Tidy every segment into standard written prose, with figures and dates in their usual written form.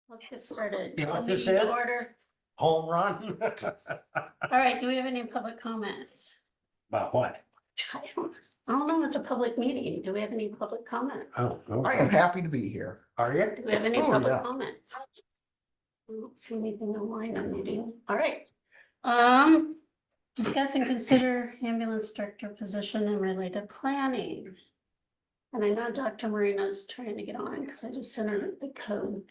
Let's get started. You know what this Meeting is? Order. Home run? All right, do we have any public comments? About what? I don't know, it's a public meeting. Do we have any public comment? Oh, I am happy to be here. Are you? Do we have any Oh, public yeah. comments? I don't see anything online on meeting. All right. Discuss and consider ambulance director position and related planning. And I know Dr. Marina's trying to get on because I just sent her the code.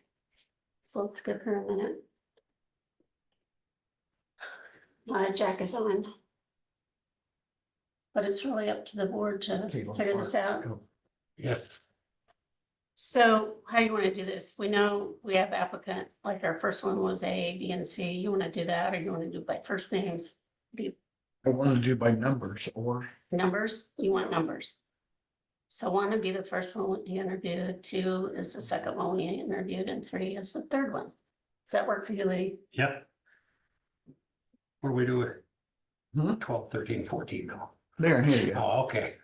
So let's give her a minute. Jack is on. But it's really up to the board to Okay, let's figure this out. go. Yes. So how do you want to do this? We know we have applicant, like our first one was A, B, and C. You want to do that, or you want to do by first names? I want to do by numbers or, Numbers? You want numbers? So one would be the first one we interviewed, 2 is the second one we interviewed, and 3 is the third one. Does that work for you, Lee? Yep. What do we do with Hmm? 12, 13, 14 now? there, here you go. Oh, okay.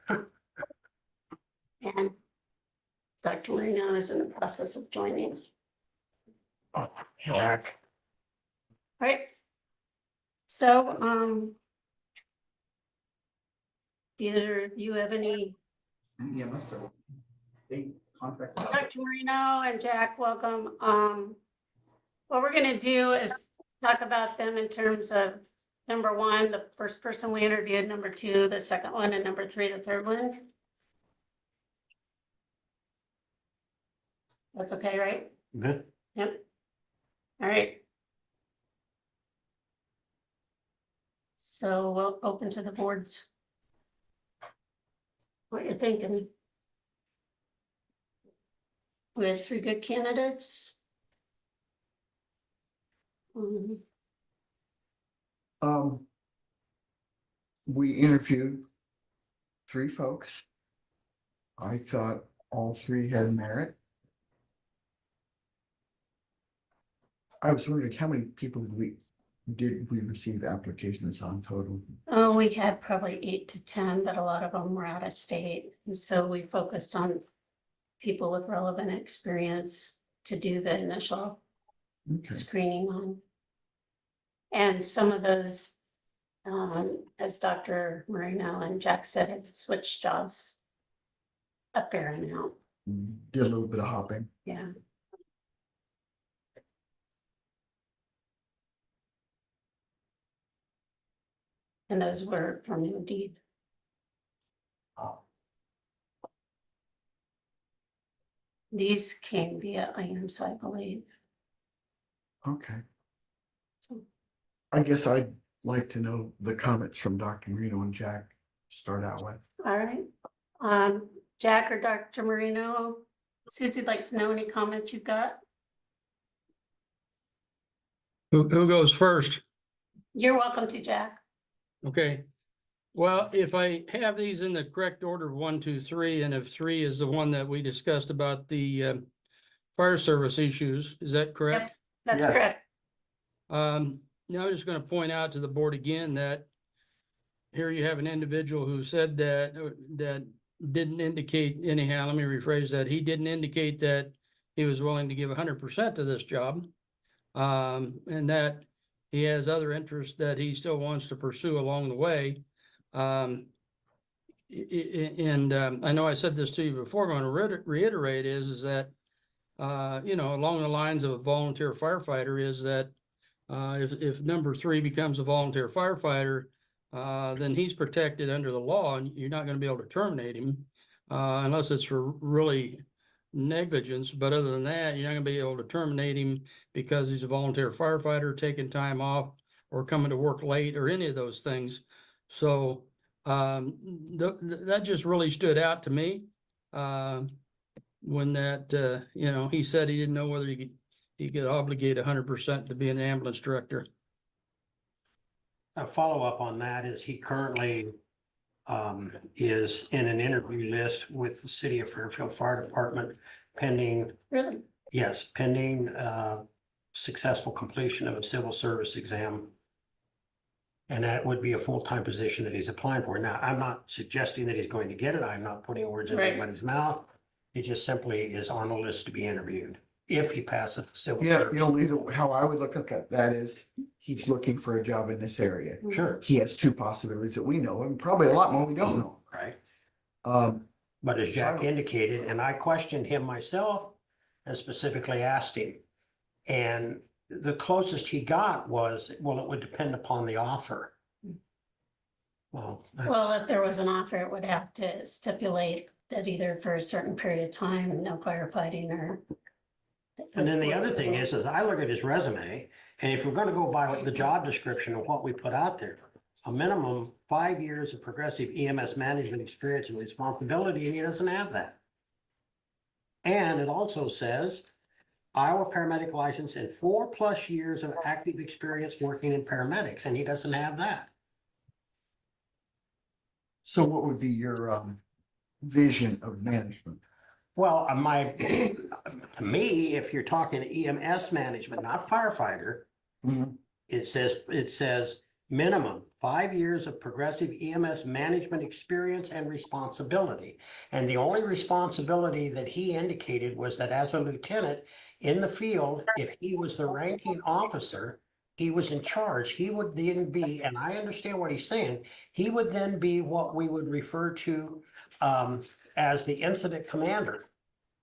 And Dr. Marino is in the process of joining. Oh, heck. All right. So, do either of you have any? EMS, so they contract. Dr. Marino and Jack, welcome. What we're gonna do is talk about them in terms of number 1, the first person we interviewed, number 2, the second one, and number 3, the third one. That's okay, right? Good. Yep. All right. So we'll open to the boards. What you're thinking? We have 3 good candidates. We interviewed 3 folks. I thought all 3 had merit. I was wondering how many people did we receive applications on total? Oh, we had probably 8 to 10, but a lot of them were out of state. And so we focused on people with relevant experience to do the initial Okay, screening on. And some of those, as Dr. Marino and Jack said, had switched jobs a fair amount. did a little bit of hopping. Yeah. And those were from Indeed. These came via IAMS, I believe. Okay. So- I guess I'd like to know the comments from Dr. Marino and Jack to start out with. All right. Jack or Dr. Marino, Susie'd like to know any comments you've got. Who goes first? You're welcome to, Jack. Okay. Well, if I have these in the correct order of 1, 2, 3, and if 3 is the one that we discussed about the fire service issues, is that correct? That's Yes. correct. Now I'm just going to point out to the board again that here you have an individual who said that didn't indicate anyhow, let me rephrase that. He didn't indicate that he was willing to give 100% to this job. And that he has other interests that he still wants to pursue along the way. I know I said this to you before, but I'm going to reiterate is that, along the lines of a volunteer firefighter is that if number 3 becomes a volunteer firefighter, then he's protected under the law and you're not going to be able to terminate him unless it's for really negligence. But other than that, you're not going to be able to terminate him because he's a volunteer firefighter, taking time off or coming to work late or any of those things. So that just really stood out to me when that, he said he didn't know whether he could obligate 100% to be an ambulance director. A follow-up on that is he currently is in an interview list with the City of Fairfield Fire Department pending, Really? yes, pending successful completion of a civil service exam. And that would be a full-time position that he's applying for. Now, I'm not suggesting that he's going to get it. I'm not putting words in Right. anybody's mouth. It just simply is on the list to be interviewed. if he passes the civil Yeah, service. either, how I would look at that is, he's looking for a job in this area. Sure, He has two possibilities that we know, and probably a lot more we don't know. right. Um, But as So I Jack don't- indicated, and I questioned him myself and specifically asked him. And the closest he got was, well, it would depend upon the offer. Well, Well, that's, if there was an offer, it would have to stipulate that either for a certain period of time, no firefighting or. and then the other thing is I look at his resume, and if we're gonna go by what the job description of what we put out there, a minimum 5 years of progressive EMS management experience and responsibility, and he doesn't have that. And it also says Iowa paramedic license and 4+ years of active experience working in paramedics, and he doesn't have that. so what would be your vision of management? Well, to me, if you're talking EMS management, not firefighter, Mhm. it says minimum 5 years of progressive EMS management experience and responsibility. And the only responsibility that he indicated was that as a lieutenant in the field, if he was the ranking officer, he was in charge, he would then be, and I understand what he's saying, he would then be what we would refer to as the incident commander,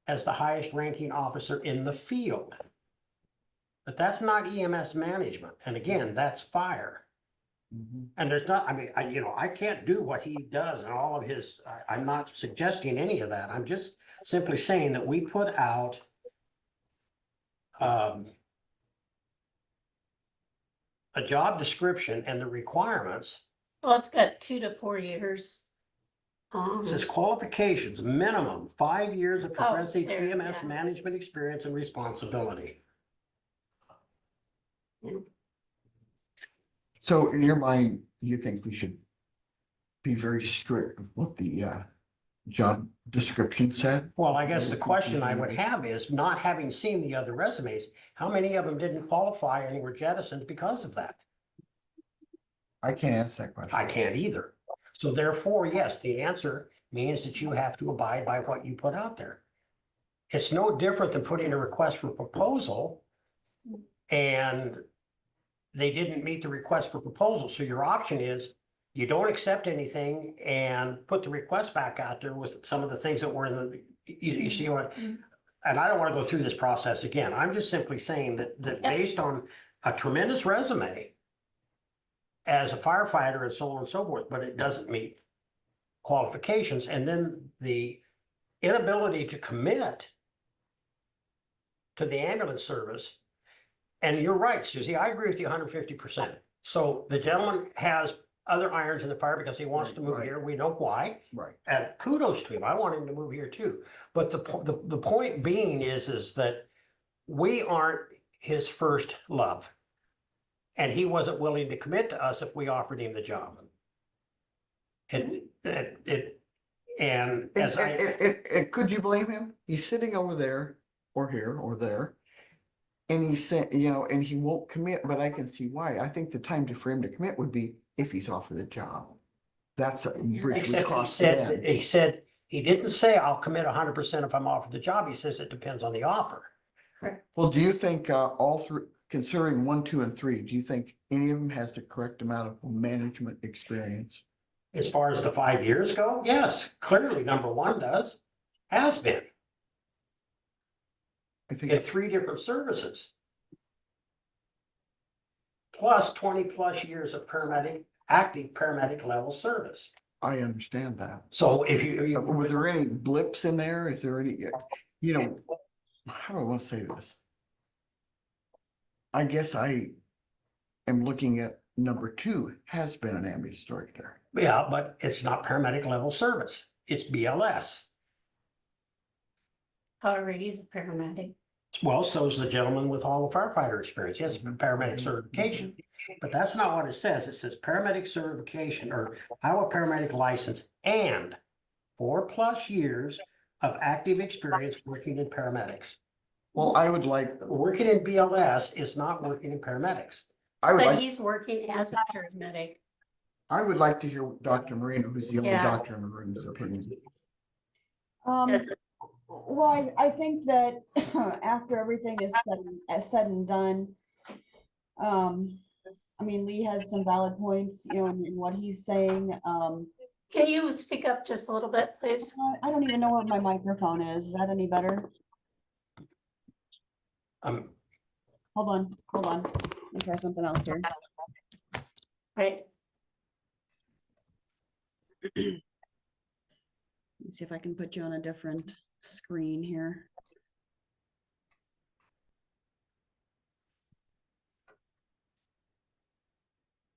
as the highest ranking officer in the field. But that's not EMS management. And again, that's fire. Mhm. And there's not, I mean, I can't do what he does and all of his, I'm not suggesting any of that. I'm just simply saying that we put out a job description and the requirements. Well, it's got 2 to 4 years. It says qualifications, minimum 5 years of progressive there, EMS yeah. management experience and responsibility. So in your mind, you think we should be very strict with what the job description said? Well, I guess the question I would have is, not having seen the other resumes, how many of them didn't qualify and were jettisoned because of that? I can't answer that question. I can't either. So therefore, yes, the answer means that you have to abide by what you put out there. It's no different than putting a request for proposal and they didn't meet the request for proposal. So your option is you don't accept anything and put the request back out there with some of the things that were in the, you see what, and I don't want to go through this process again. I'm just simply saying that based on a tremendous resume as a firefighter and so on and so forth, but it doesn't meet qualifications. And then the inability to commit to the ambulance service. And you're right, Susie, I agree with you 150%. So the gentleman has other irons in the fire because he wants to move Right. here. We know why. Right. And kudos to him. I want him to move here too. But the point being is that we aren't his first love. And he wasn't willing to commit to us if we offered him the job. And as And could you blame him? He's sitting over there or here or there. And he's saying, and he won't commit, but I can see why. I think the time for him to commit would be if he's offered the job. That's a bridge we except cross he said, he didn't say I'll commit 100% if I'm offered the job. He says it depends on the offer. Well, do you think all three, considering 1, 2, and 3, do you think any of them has the correct amount of management experience? As far as the 5 years go, yes, clearly number 1 does, has been I think in 3 different services. Plus 20+ years of active paramedic level service. I understand that. So if you Was there any blips in there? Is there any, how do I want to say this? I guess I am looking at number 2 has been an ambulance director. yeah, but it's not paramedic level service. It's BLS. However, he's a paramedic. Well, so's the gentleman with all the firefighter experience. Yes, paramedic certification. But that's not what it says. It says paramedic certification or Iowa paramedic license and 4+ years of active experience working in paramedics. Well, I would like, Working in BLS is not working in paramedics. But he's working as a paramedic. I would like to hear Dr. Marino, who's the only Yeah. doctor in the room's opinion. Yeah. Well, I think that after everything is said and done, I mean, Lee has some valid points, you know, in what he's saying. Can you speak up just a little bit, please? I don't even know where my microphone is. Is that any better? Hold on. Let me try something else here. Right. Let me see if I can put you on a different screen here.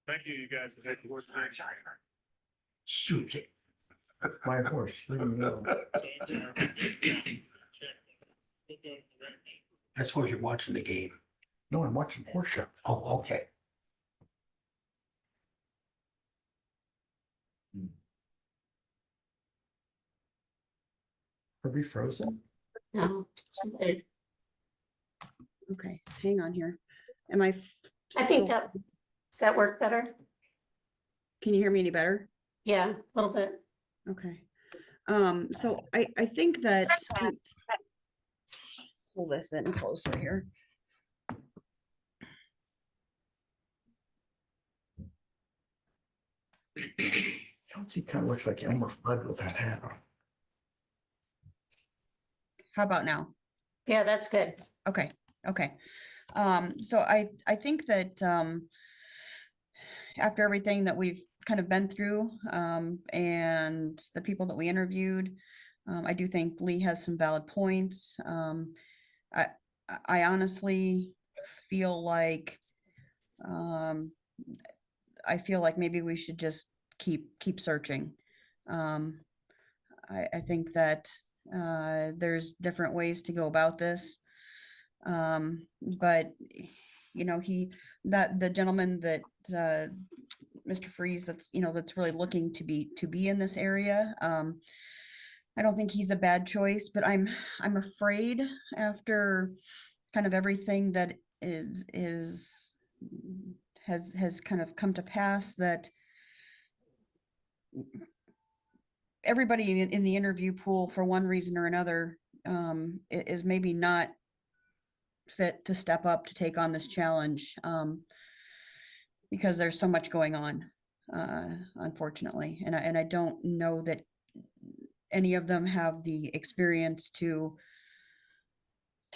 Thank you, you guys. Susie. My horse. leave me alone. I suppose you're watching the game. No, I'm watching horse show. Oh, okay. Are we frozen? No. Okay. Okay, hang on here. Am I? I think still- that, does that work better? Can you hear me any better? Yeah, a little bit. Okay. So I think that, pull this in closer here. Chelsea kind of looks like Elmer Fudd with that hat on. How about now? Yeah, that's good. Okay, okay. So I think that after everything that we've kind of been through, and the people that we interviewed, I do think Lee has some valid points. I I honestly feel like I feel like maybe we should just keep searching. I think that there's different ways to go about this. But you know, the gentleman that Mr. Freeze, that's, you know, that's really looking to be in this area. I don't think he's a bad choice, but I'm afraid after kind of everything that has kind of come to pass, that everybody in the interview pool, for one reason or another, is maybe not fit to step up to take on this challenge, because there's so much going on, unfortunately, and I don't know that any of them have the experience to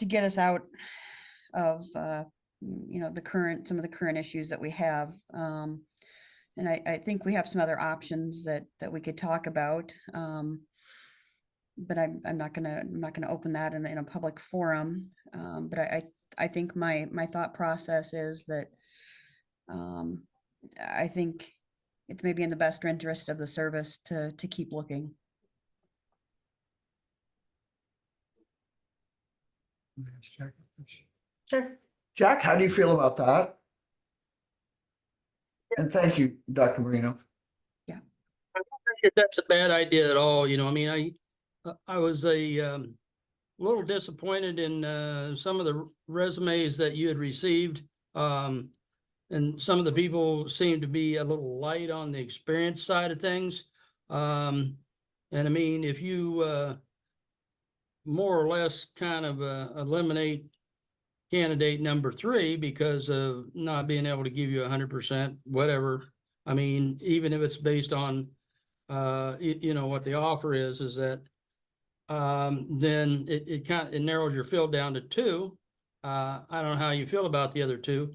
get us out of you know, some of the current issues that we have. And I think we have some other options that we could talk about. But I'm not gonna open that in a public forum. But I think my thought process is that I think it's maybe in the best interest of the service to keep looking. Sure. Jack, how do you feel about that? And thank you, Dr. Marino. That's a bad idea at all, you know. I mean, I was a little disappointed in some of the resumes that you had received. And some of the people seemed to be a little light on the experience side of things. And I mean, if you more or less kind of eliminate candidate number 3 because of not being able to give you 100%, whatever. I mean, even if it's based on, you know, what the offer is that, then it narrows your field down to 2. I don't know how you feel about the other 2,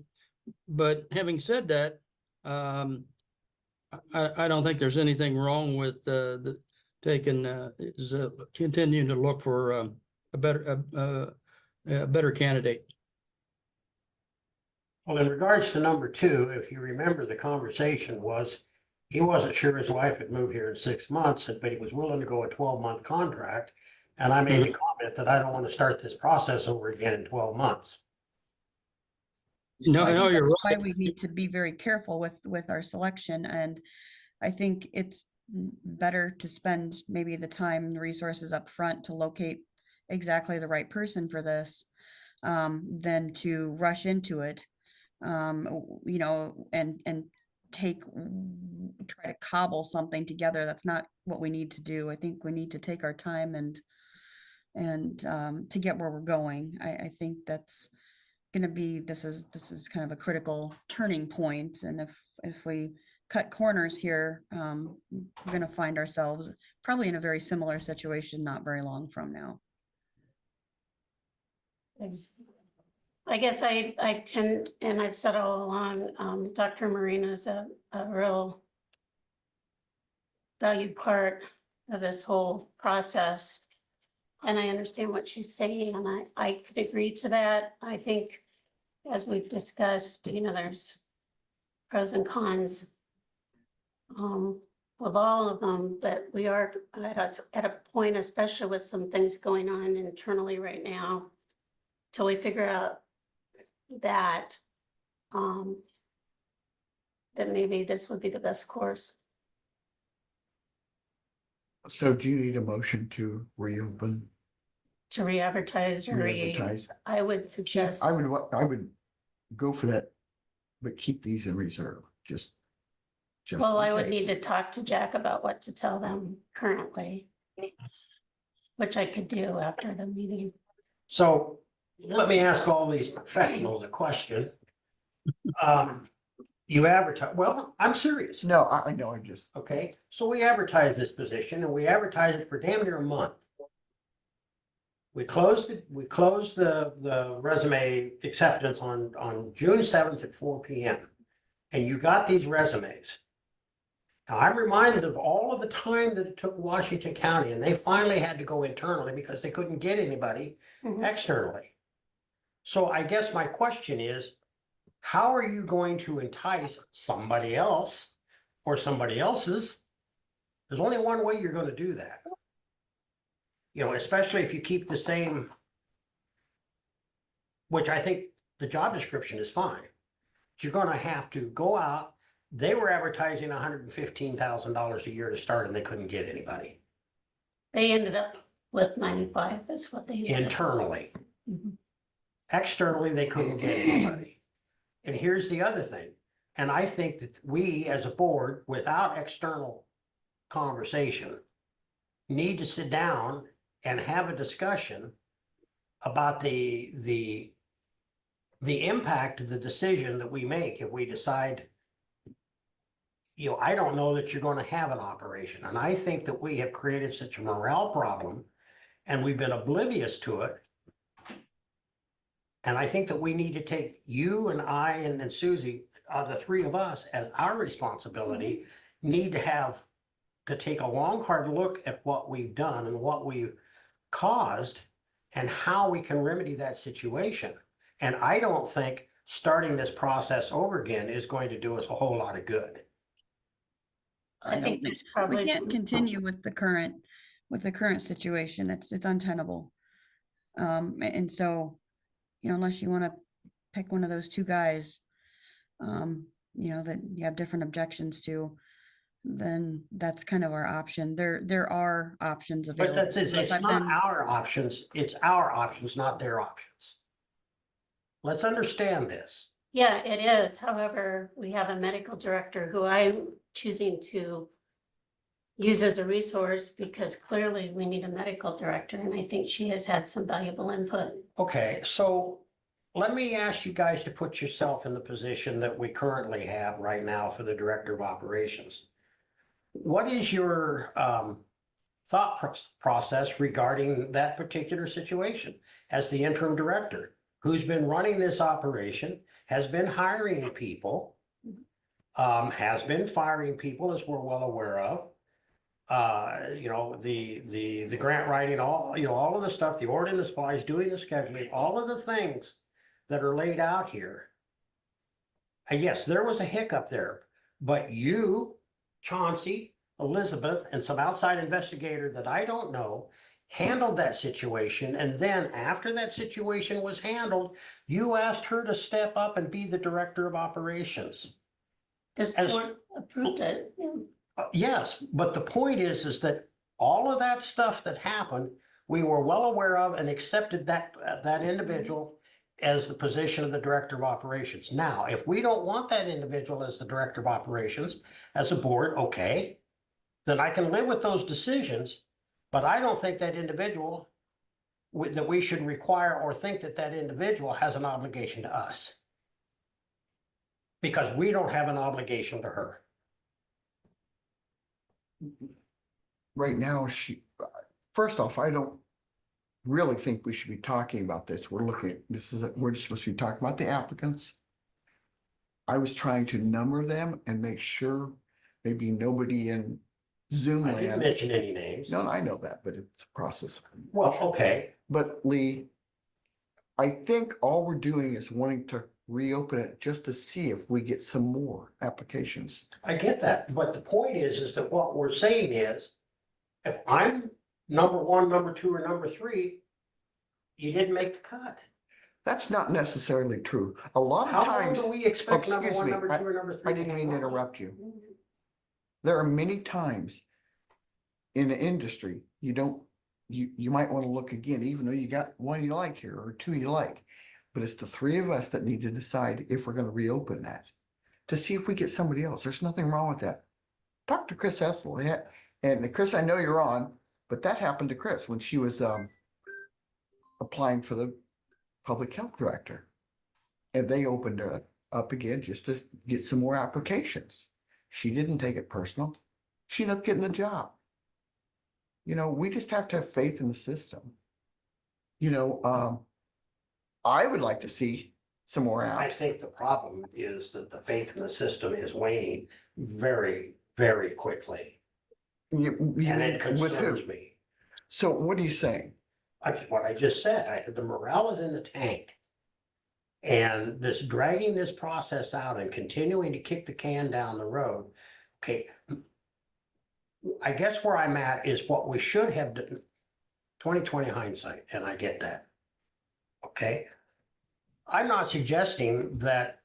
but having said that, I don't think there's anything wrong with the taking continuing to look for a better candidate. Well, in regards to number 2, if you remember, the conversation was, he wasn't sure his wife had moved here in 6 months, but he was willing to go a 12-month contract. And I made the comment that I don't want to start this process over again in 12 months. No, Well, I no, think you're that's right. why we need to be very careful with our selection, and I think it's better to spend maybe the time and the resources up front to locate exactly the right person for this, than to rush into it, you know, and try to cobble something together. That's not what we need to do. I think we need to take our time and and to get where we're going. I think that's gonna be, this is kind of a critical turning point, and if we cut corners here, we're gonna find ourselves probably in a very similar situation not very long from now. I guess I tend, and I've said all along, Dr. Marina is a real valued part of this whole process. And I understand what she's saying, and I could agree to that. I think, as we've discussed, there's pros and cons with all of them, that we are at a point, especially with some things going on internally right now, till we figure out that that maybe this would be the best course. So do you need a motion to reopen, To re-advertise or re-advertise? I would Keep, suggest, I would go for that, but keep these in reserve, just. well, in I would need case. to talk to Jack about what to tell them currently, which I could do after the meeting. So let me ask all these professionals a question. You advertise, well, I'm serious. No, I know, I just, Okay, so we advertise this position and we advertise it for damn near a month. We closed the resume acceptance on June 7th at 4 p.m. And you got these resumes. Now, I'm reminded of all of the time that it took Washington County, and they finally had to go internally because they couldn't get anybody Mhm. externally. So I guess my question is, how are you going to entice somebody else or somebody else's? There's only one way you're going to do that. Especially if you keep the same, which I think the job description is fine. But you're going to have to go out. They were advertising $115,000 a year to start, and they couldn't get anybody They ended up with 95 is what they. ended up with. internally. Mhm. Externally, they couldn't get anybody. And here's the other thing. And I think that we, as a board, without external conversation, need to sit down and have a discussion about the impact of the decision that we make if we decide, I don't know that you're going to have an operation. And I think that we have created such a morale problem and we've been oblivious to it. And I think that we need to take you and I and Susie, the three of us, as our responsibility, need to take a long, hard look at what we've done and what we've caused and how we can remedy that situation. And I don't think starting this process over again is going to do us a whole lot of good. I think don't there's probably we can't some- continue with the current situation. It's untenable. And so, unless you want to pick one of those two guys, that you have different objections to, then that's kind of our option. There are options But available. it's to us. I've not been- our options, it's our options, not their options. Let's understand this. Yeah, it is. However, we have a medical director who I'm choosing to use as a resource because clearly we need a medical director, and I think she has had some valuable input. Okay, so let me ask you guys to put yourself in the position that we currently have right now for the Director of Operations. What is your thought process regarding that particular situation as the interim director, who's been running this operation, has been hiring people, has been firing people, as we're well aware of. The grant writing, all of the stuff, the ordering the supplies, doing the scheduling, all of the things that are laid out here. And yes, there was a hiccup there, but you, Chauncey, Elizabeth, and some outside investigator that I don't know handled that situation. And then after that situation was handled, you asked her to step up and be the director of operations. This As- board approved it. Yes, but the point is that all of that stuff that happened, we were well aware of and accepted that individual as the position of the director of operations. Now, if we don't want that individual as the director of operations, as a board, okay, then I can live with those decisions, but I don't think that individual that we should require or think that that individual has an obligation to us. Because we don't have an obligation to her. Right now, first off, I don't really think we should be talking about this. We're just supposed to be talking about the applicants. I was trying to number them and make sure maybe nobody in Zoom I didn't land. mention any names. No, I know that, but it's a process. Well, okay, But Lee, I think all we're doing is wanting to reopen it just to see if we get some more applications. I get that, but the point is that what we're saying is, if I'm number one, number two, or number three, you didn't make the cut. That's not necessarily true. A lot of How long times, do we expect number excuse one, me, number two, or number three? I didn't mean to hang on? interrupt you. There are many times in the industry, you might want to look again, even though you got one you like here or two you like. But it's the three of us that need to decide if we're going to reopen that, to see if we get somebody else. There's nothing wrong with that. Talk to Chris Hessel. And Chris, I know you're on, but that happened to Chris when she was applying for the public health director. And they opened it up again just to get some more applications. She didn't take it personal. She ended up getting the job. You know, we just have to have faith in the system. You know, I would like to see some more I apps. think the problem is that the faith in the system is waning very, very quickly. You And it mean, with concerns who? me. So what are you saying? What I just said, the morale is in the tank. And this dragging this process out and continuing to kick the can down the road. Okay. I guess where I'm at is what we should have done, 20/20 hindsight, and I get that. Okay. I'm not suggesting that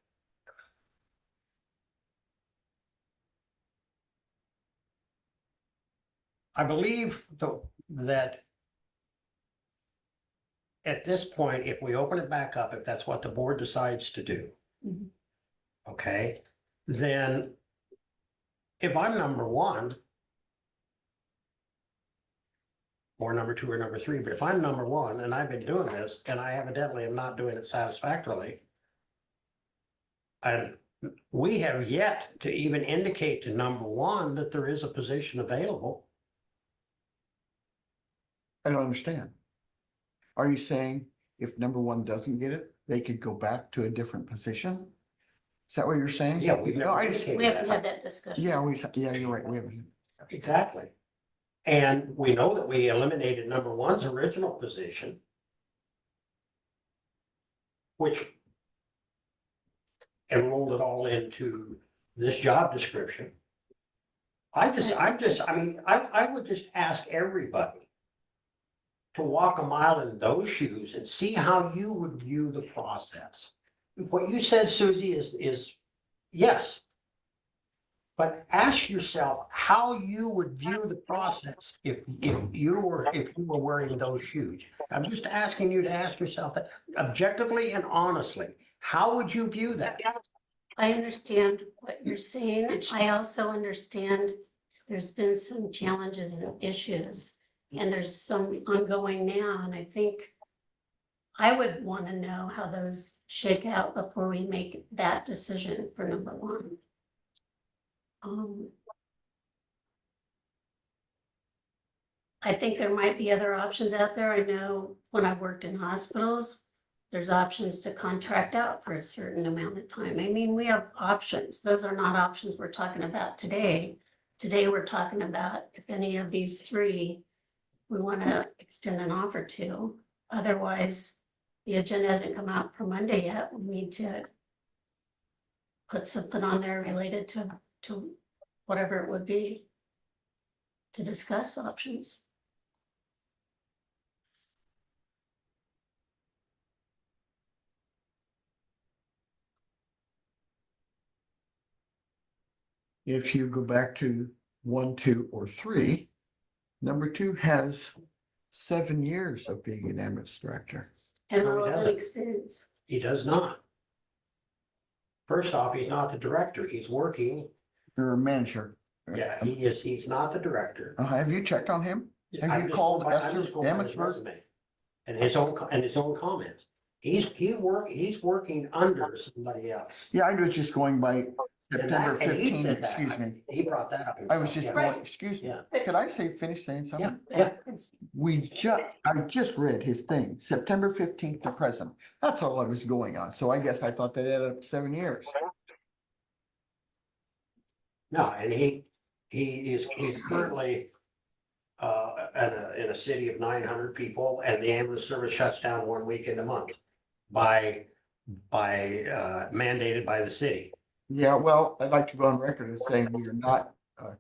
I believe that at this point, if we open it back up, if that's what the board decides to do, Mhm. okay, then if I'm number one or number two or number three, but if I'm number one and I've been doing this and I evidently am not doing it satisfactorily, and we have yet to even indicate to number one that there is a position available. I don't understand. Are you saying if number one doesn't get it, they could go back to a different position? Is that what you're saying? Yeah, we've No, never I just, We indicated haven't that. had that discussion. yeah, you're right. We haven't. Exactly. And we know that we eliminated number one's original position, which enrolled it all into this job description. I would just ask everybody to walk a mile in those shoes and see how you would view the process. What you said, Susie, is yes. But ask yourself how you would view the process if you were wearing those shoes. I'm just asking you to ask yourself that objectively and honestly. How would you view that? I understand what you're saying. It's- I also understand there's been some challenges and issues, and there's some ongoing now, and I think I would want to know how those shake out before we make that decision for number one. I think there might be other options out there. I know when I worked in hospitals, there's options to contract out for a certain amount of time. I mean, we have options. Those are not options we're talking about today. Today, we're talking about if any of these three we want to extend an offer to. Otherwise, the agenda hasn't come out for Monday yet. We need to put something on there related to whatever it would be to discuss options. If you go back to 1, 2, or 3, number 2 has 7 years of being an ambulance director. And No, he relevant doesn't. experience. He does not. First off, he's not the director. He's working. You're a manager. Yeah, he's not the director. Have you checked on him? Have I'm you just called going by- I'm Esther just going by his Emmitsburg? resume. and his own comments. He's working under somebody else. Yeah, I was just going by September And he 15, said that. excuse me. He brought that up. I was himself, just yeah. going, excuse me, Yeah. could I finish saying something? Yeah, I just read his thing, September 15th to present. That's all I was going on. So I guess I thought that added up 7 years. no, and he's currently in a city of 900 people, and the ambulance service shuts down 1 weekend a month by mandated by the city. Yeah, well, I'd like to go on record as saying we are not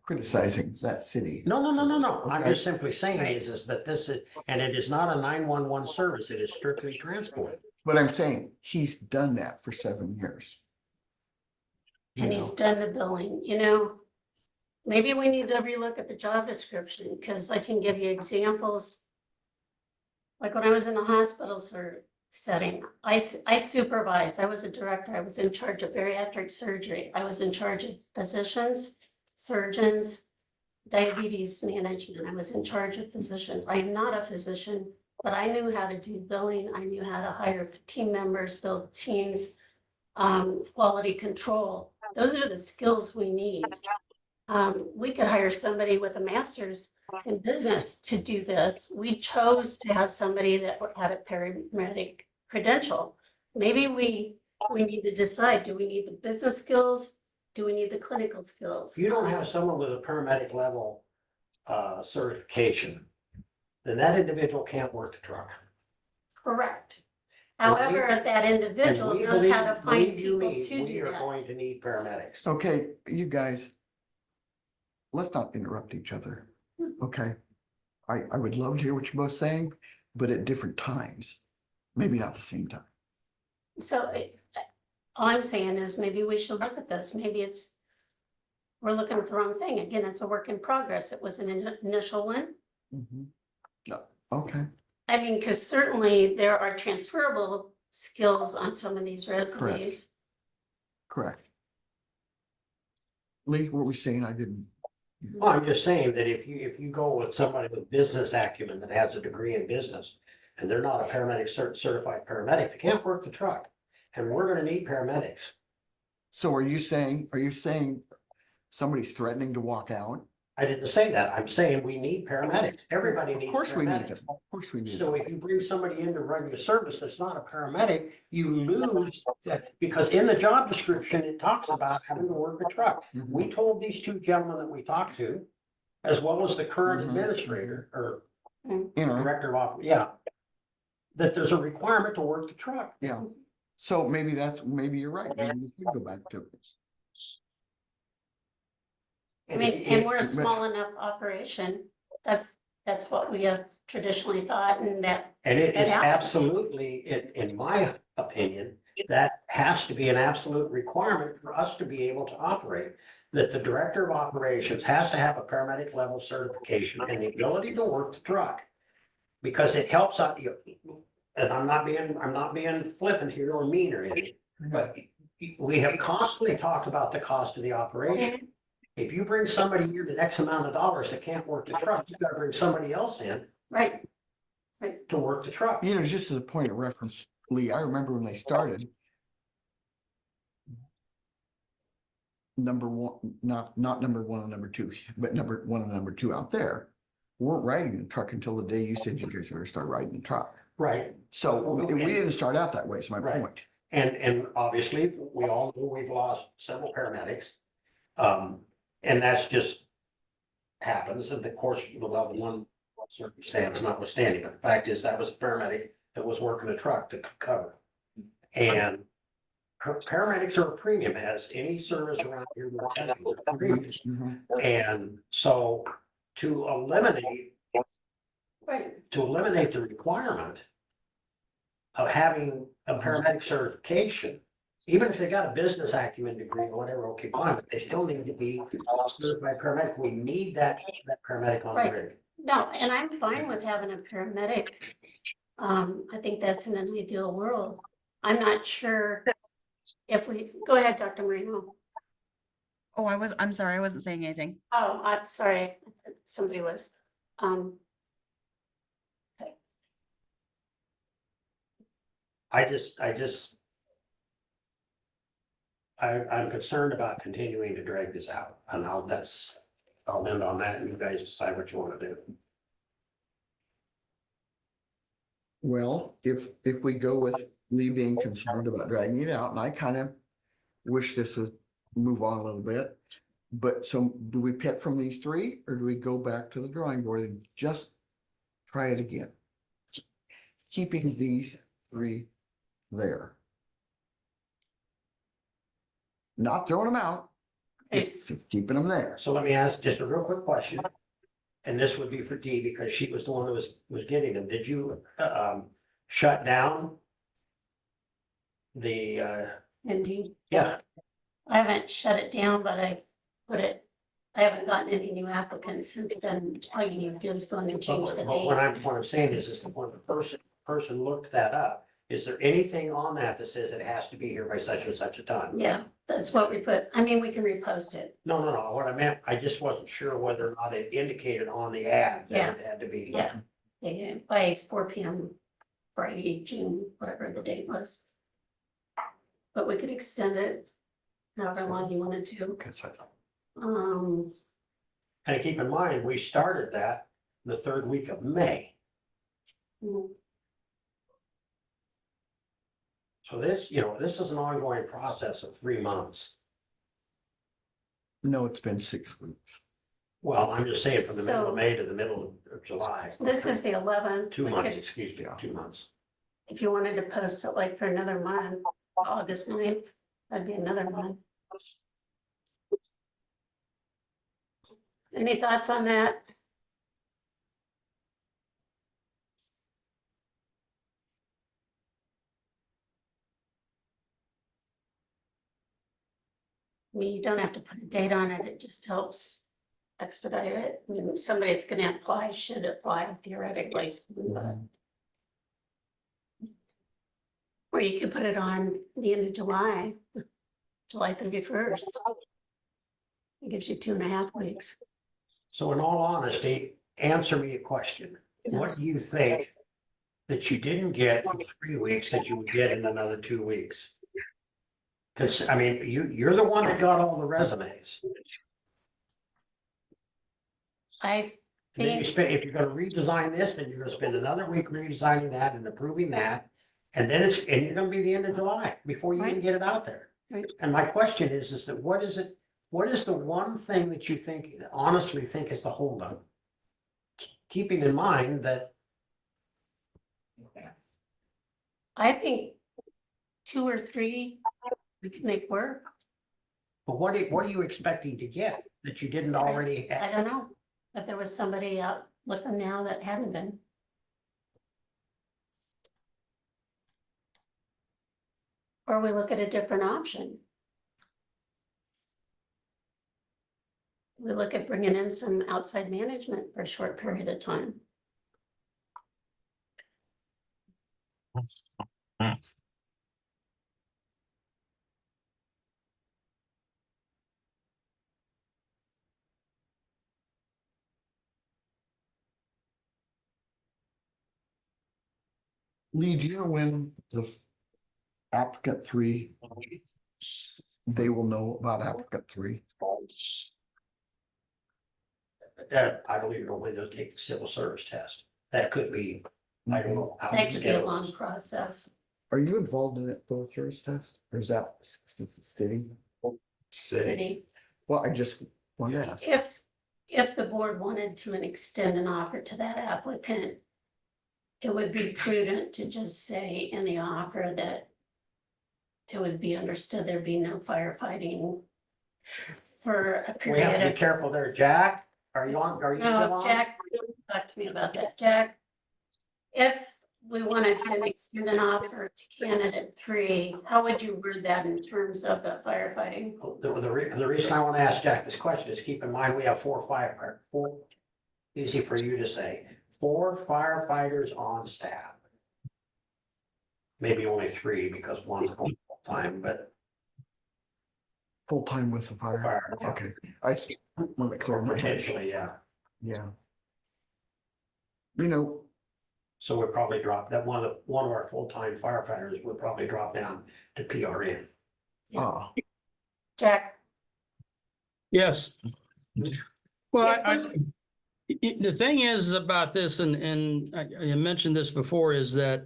criticizing that city. No. I'm Okay. just simply saying Right. is that this is, and it is not a 911 service. It is strictly transport. But I'm saying he's done that for 7 years. You And he's know, done the billing, maybe we need to relook at the job description, because I can give you examples. Like when I was in the hospitals for setting, I supervised, I was a director, I was in charge of bariatric surgery, I was in charge of physicians, surgeons, diabetes management, I was in charge of physicians. I am not a physician, but I knew how to do billing, I knew how to hire team members, build teams, quality control. Those are the skills we need. We could hire somebody with a master's in business to do this. We chose to have somebody that had a paramedic credential. Maybe we need to decide, do we need the business skills? Do we need the clinical skills? If you don't have someone with a paramedic level certification, then that individual can't work the truck. Correct. And we- However, that individual And we knows how to find believe you people me, to we do are that. going to need paramedics. okay, you guys, let's not interrupt each other. Okay. I would love to hear what you're both saying, but at different times, maybe not the same time. So all I'm saying is maybe we should look at this. Maybe we're looking at the wrong thing. Again, it's a work in progress. It was an initial one. No, okay, I mean, because certainly there are transferable skills on some of these resumes. correct. Lee, what were we saying? I didn't. Well, I'm just saying that if you go with somebody with business acumen that has a degree in business, and they're not a paramedic certified paramedic, they can't work the truck. And we're gonna need paramedics. So are you saying somebody's threatening to walk out? I didn't say that. I'm saying we need paramedics. Everybody needs Of course we need paramedics. them. Of course we need So them. if you bring somebody into regular service that's not a paramedic, you lose that, because in the job description, it talks about having to work a truck. Mhm. We told these two gentlemen that we talked to, as well as the current Mhm. administrator or You know, director of, that there's a requirement to work the truck. yeah. So maybe maybe you're right. Maybe we could go back to it. I mean, and we're a small enough operation. That's what we have traditionally thought, and that, And it is It happens. absolutely, in my opinion, that has to be an absolute requirement for us to be able to operate. That the director of operations has to have a paramedic level certification and the ability to work the truck. Because it helps out you, and I'm not being flippant here or mean or anything, but we have constantly talked about the cost of the operation. If you bring somebody here to X amount of dollars that can't work the truck, you gotta bring somebody else in right, to work the truck. You know, just as a point of reference, Lee, I remember when they started. Number one, not number one and number two, but number one and number two out there weren't riding the truck until the day you said you guys were gonna start riding the truck. Right, So we didn't start out that way, is my Right. point. and obviously, we all know we've lost several paramedics. And that's just happens, and of course, the one circumstance notwithstanding, but the fact is that was a paramedic that was working a truck to cover. And paramedics are a premium, as any service around here will tell you, they're a premium. Mhm. And so to eliminate right. the requirement of having a paramedic certification, even if they got a business acumen degree or whatever, okay, fine, but they still need to be certified paramedic. We need that paramedic on the Right. rig. No, and I'm fine with having a paramedic. I think that's in an ideal world. I'm not sure if go ahead, Dr. Marino. Oh, I'm sorry, I wasn't saying anything. Oh, I'm sorry, somebody was. I'm concerned about continuing to drag this out, and I'll end on that, and you guys decide what you want to do. Well, if we go with Lee being concerned about dragging it out, and I kind of wish this would move on a little bit. But so do we pick from these three, or do we go back to the drawing board and just try it again? Keeping these three there. Not throwing them out, just keeping them there. So let me ask just a real quick question. And this would be for Dee, because she was the one who was getting them. Did you, shut down the, Indeed. yeah, I haven't shut it down, but I haven't gotten any new applicants since then. All you need to do is go in and change the but date. what I'm saying is that when the person looked that up, is there anything on that says it has to be here by such and such a time? Yeah, that's what we put. I mean, we can repost it. No, what I meant, I just wasn't sure whether or not it indicated on the ad Yeah. that it had to be. Yeah. Yeah, by 4 p.m. Friday, June, whatever the date was. But we could extend it however long you wanted to. Um, And keep in mind, we started that the third week of May. mm, So this is an ongoing process of 3 months. No, it's been 6 weeks. Well, I'm just saying from the middle So- of May to the middle of July. this is the 11th. 2 We months, could- excuse me, 2 months. If you wanted to post it like for another month, August 9th, that'd be another month. Any thoughts on that? I mean, you don't have to put a date on it, it just helps expedite it. I mean, somebody that's gonna apply should apply theoretically. But- Or you could put it on the end of July, July 31st. It gives you 2.5 weeks. So in all honesty, answer me a question. What do you think that you didn't get for 3 weeks that you would get in another 2 weeks? Because, I mean, you're the one that got all the resumes. I And then you think, spend, if you're gonna redesign this, then you're gonna spend another week redesigning that and approving that. And then you're gonna be the end of July before you even Right. get it out there. Right. And my question is that what is the one thing that you honestly think is the holdup? Keeping in mind that, I think 2 or 3 we can make work. but what are you expecting to get that you didn't already I have? don't know if there was somebody out looking now that hadn't been. Or we look at a different option. We look at bringing in some outside management for a short period of time. Lee, do you know when the applicant 3, they will know about applicant 3? I don't even know when they'll take the civil service test. That could be, I don't know. how That could be a it long goes. process. Are you involved in that civil service test, or is that city? City. Well, I just wanted to ask. If the board wanted to extend an offer to that applicant, it would be prudent to just say in the offer that it would be understood there'd be no firefighting for a We have to period be of. careful there. Jack, are you still No, on? Jack, talk to me about that, Jack. If we wanted to extend an offer to candidate 3, how would you word that in terms of the firefighting? The reason I want to ask Jack this question is keep in mind, we have 4 easy for you to say, 4 firefighters on staff. Maybe only 3 because one's full time, but Full-time with the fire? fire, yeah. Okay, want to clear my head. Potentially, yeah. Yeah. You know, So we'll probably drop that one of our full-time firefighters would probably drop down to PRN. Ah, Jack? Yes. Well, If the thing is about this, and I mentioned this before, is that,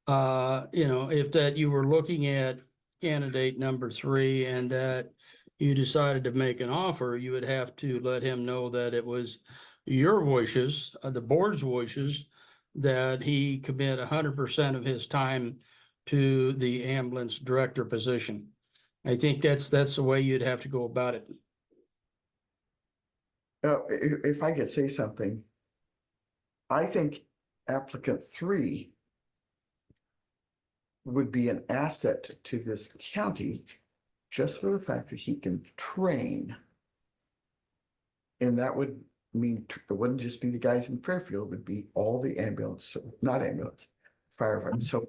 if that you were looking at candidate number 3 and that you decided to make an offer, you would have to let him know that it was your wishes, the board's wishes, that he commit 100% of his time to the ambulance director position. I think that's the way you'd have to go about it. if I could say something. I think applicant 3 would be an asset to this county just for the fact that he can train. And that would mean, it wouldn't just be the guys in Fairfield, it would be all the ambulance, not ambulance, firefighters. So,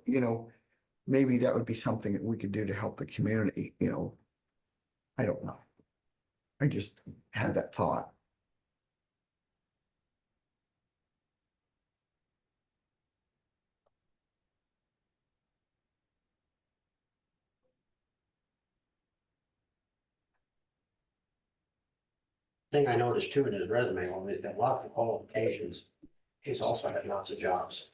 maybe that would be something that we could do to help the community, I don't know. I just had that thought. Thing I noticed too in his resume, well, he's got lots of qualifications. He's also had lots of jobs.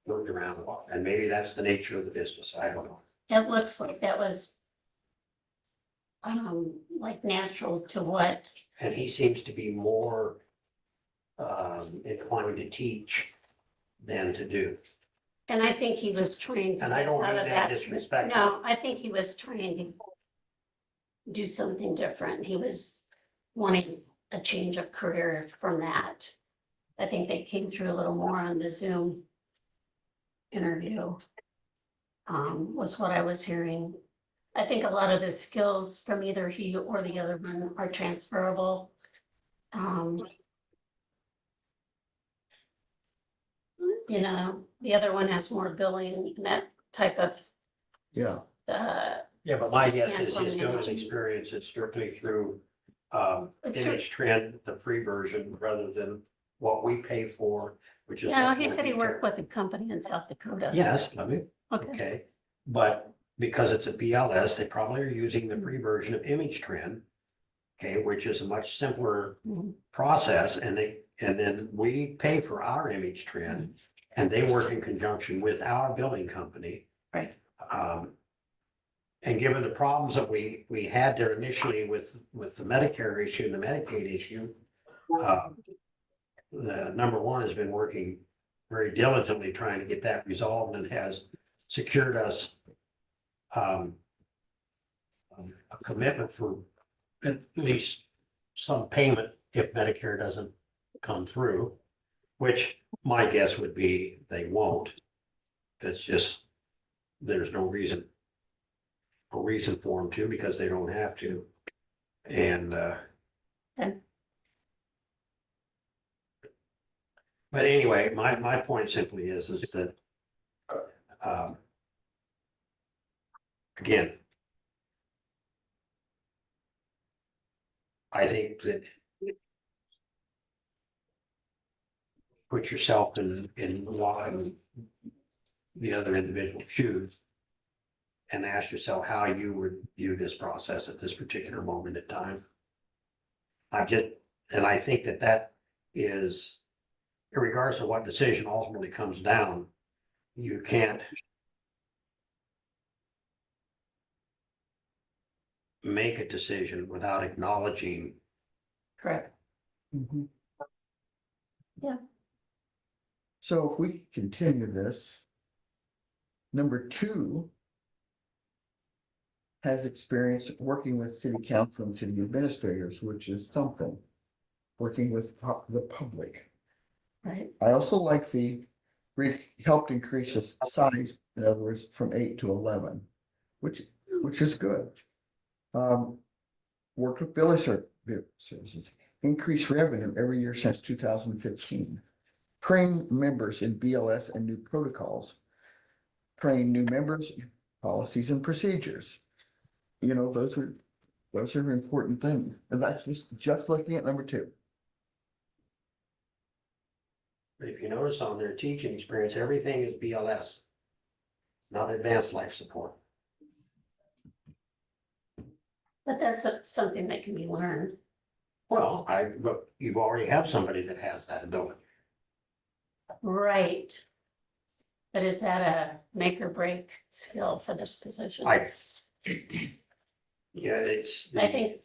Moved around a lot, and maybe that's the nature of the business, I don't know. It looks like that was like natural to what, And he seems to be more inclined to teach than to do. and I think he was trained. And I don't out mean of that disrespectful. No, I think he was trained to do something different. He was wanting a change of career from that. I think they came through a little more on the Zoom interview. Was what I was hearing. I think a lot of the skills from either he or the other one are transferable. The other one has more billing and that type of. Yeah. Yeah, but my guess is Hands-on his billing management. experience is strictly through It's Image Trend, the free version, rather than what we pay for, which is. Yeah, much he more said he worked detailed. with a company in South Dakota. Yes, I mean, Okay, okay, but because it's a BLS, they probably are using the free version of Image Trend. Okay, which is a much simpler Mhm. process, and then we pay for our Image Trend. And they work in conjunction with our billing company. Right. And given the problems that we had there initially with the Medicare issue and the Medicaid issue. The number 1 has been working very diligently trying to get that resolved and has secured us. A commitment for at least some payment if Medicare doesn't come through. Which my guess would be they won't. It's just, there's no reason for them to, because they don't have to. And Okay. But anyway, my point simply is that again, I think that put yourself in one the other individual's shoes and ask yourself how you would view this process at this particular moment in time. And I think that is, regardless of what decision ultimately comes down, you can't make a decision without acknowledging. correct. Mhm. Yeah. So if we continue this, number 2 has experience working with city council and city administrators, which is something, working with the public. Right. I also like helped increase the size, in other words, from 8 to 11, which is good. Worked with billing services, increased revenue every year since 2015. Train members in BLS and new protocols. Train new members, policies and procedures. Those are important things. And that's just looking at number 2. But if you notice on their teaching experience, everything is BLS, not advanced life support. But that's something that can be learned. Well, but you already have somebody that has that ability. Right. But is that a make or break skill for this position? Yeah, it's. I think,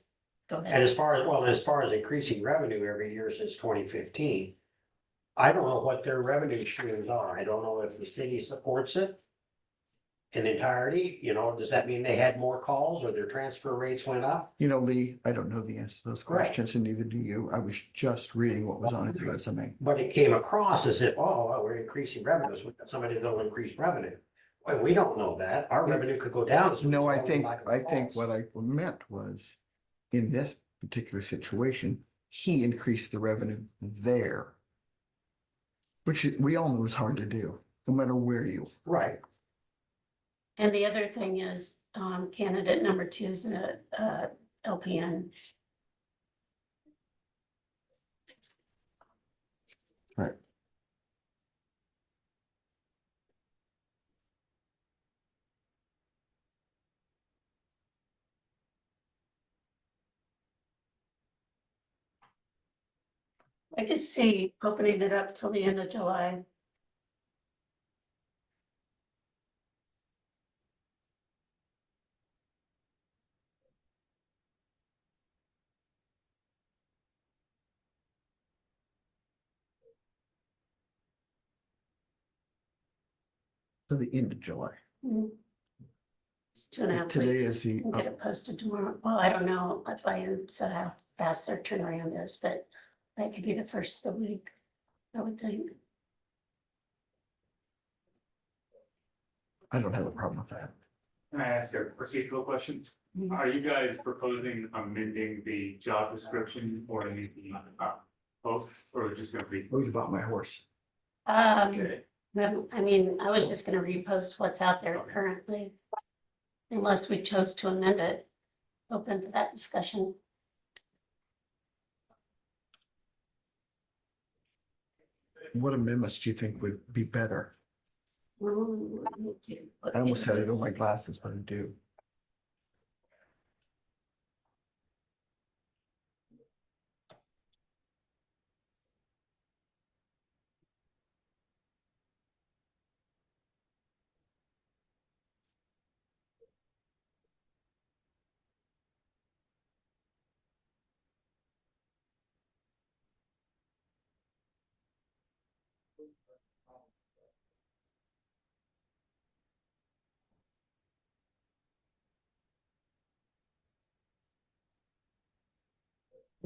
go And ahead. as far as increasing revenue every year since 2015, I don't know what their revenue streams are. I don't know if the city supports it in entirety. Does that mean they had more calls or their transfer rates went up? You know, Lee, I don't know the answer to those Right. questions, and neither do you. I was just reading what was on his resume. But it came across as if, oh, well, we're increasing revenues. We've got somebody that'll increase revenue. Well, we don't know that. Our revenue could go down. as a No, I result of think, lack of I think calls. what I meant was, in this particular situation, he increased the revenue there. Which we all know is hard to do, no matter where you. Right. And the other thing is, candidate number 2 is a LPN. Right. I could see opening it up till the end of July. To the end of July. Mm. It's 2.5 Today weeks. is the, We'll get it posted tomorrow. Well, I don't know if I said how fast their turnaround is, but that could be the first of the week, I would think. I don't have a problem with that. Can I ask a procedural question? Mhm. Are you guys proposing amending the job description or any of the posts, or just gonna be? It was about my horse. I mean, I was just gonna repost what's out there currently. Unless we chose to amend it, open for that discussion. What amendments do you think would be better? I almost had it on my glasses, but I do.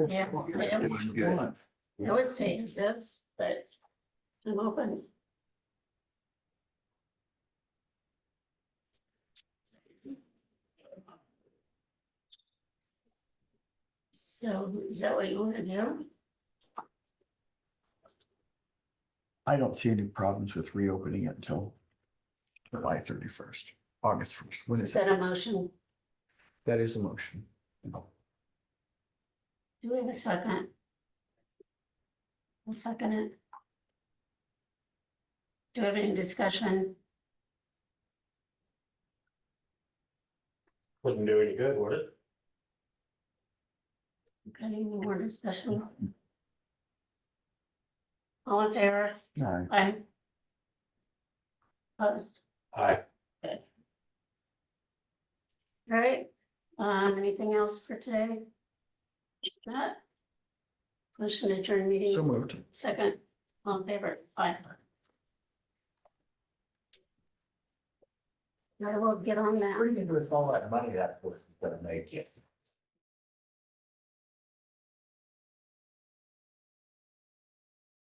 Yeah, It was good. I would say it is, but I'm open. So is that what you want to do? I don't see any problems with reopening it until July 31st, August 1st. When Is is that it? a motion? That is a motion. Do we have a second? I'll second it. Do we have any discussion? Wouldn't do any good, would it? Okay, any more discussion? All in favor? Aye. Aye. Opposed? Aye. Good. All right, anything else for today? Not. Motion to adjourn meeting. So moved. Second, all in favor? Aye. I will get on that. What are you gonna do with all that money that person's gonna make?